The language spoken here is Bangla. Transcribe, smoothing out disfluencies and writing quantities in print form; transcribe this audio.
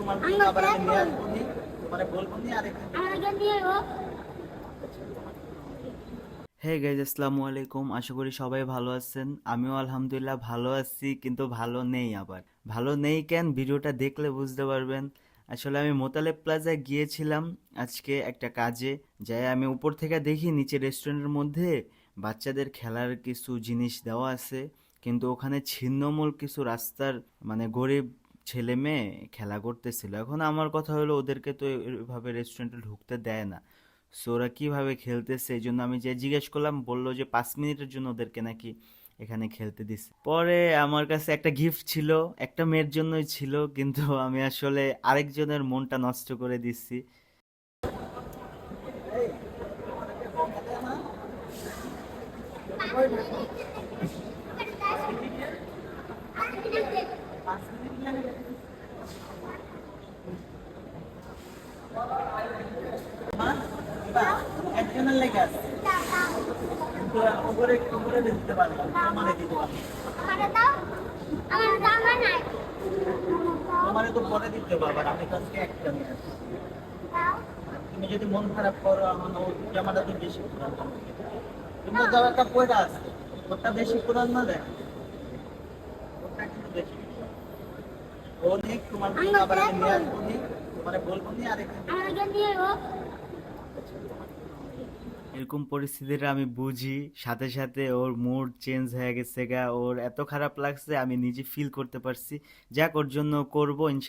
তোমার জন্য আবার আমি নিয়ে আসবো নি, তোমারে বলবো নি আরেকদিন। হে গাইজ, আসসালামু আলাইকুম। আশা করি সবাই ভালো আছেন। আমিও আলহামদুলিল্লাহ ভালো আছি, কিন্তু ভালো নেই। আবার ভালো নেই কেন, ভিডিওটা দেখলে বুঝতে পারবেন। আসলে আমি মোতালেব প্লাজায় গিয়েছিলাম আজকে একটা কাজে। যাই আমি উপর থেকে দেখি নিচে রেস্টুরেন্টের মধ্যে বাচ্চাদের খেলার কিছু জিনিস দেওয়া আছে, কিন্তু ওখানে ছিন্নমূল কিছু রাস্তার মানে গরিব ছেলে মেয়ে খেলা করতেছিল। এখন আমার কথা হলো, ওদেরকে তো এভাবে রেস্টুরেন্টে ঢুকতে দেয় না। সো ওরা কিভাবে খেলতেছে, এই জন্য আমি যে জিজ্ঞেস করলাম, বললো যে 5 মিনিটের জন্য ওদেরকে নাকি এখানে খেলতে দিছে। পরে আমার কাছে একটা গিফট ছিল, একটা মেয়ের জন্যই ছিল, কিন্তু আমি আসলে আরেকজনের মনটা নষ্ট করে দিচ্ছি। একজনের লেগে আছে, কিন্তু উপরে উপরে দিতে পারবো, তোমারে দিতে পারবো। তোমারে তো পরে দিতে পারবো, আমি তো আজকে একটা নিয়ে আসছি। তুমি যদি মন খারাপ করো, আমার ওই জামাটা তো বেশি পুরানো, কিন্তু জামাটা পয়লা আছে, ওটা বেশি পুরান না দেখ, ওটা কিন্তু বেশি অনেক। তোমার জন্য আবার আমি নিয়ে আসবো নি, তোমারে বলবো নি আরেকদিন। এরকম পরিস্থিতিটা আমি বুঝি, সাথে সাথে ওর মুড চেঞ্জ হয়ে গেছে গা, ওর এত খারাপ লাগছে আমি নিজে ফিল করতে পারছি। যাক, ওর জন্য করবো ইনশাল্লাহ।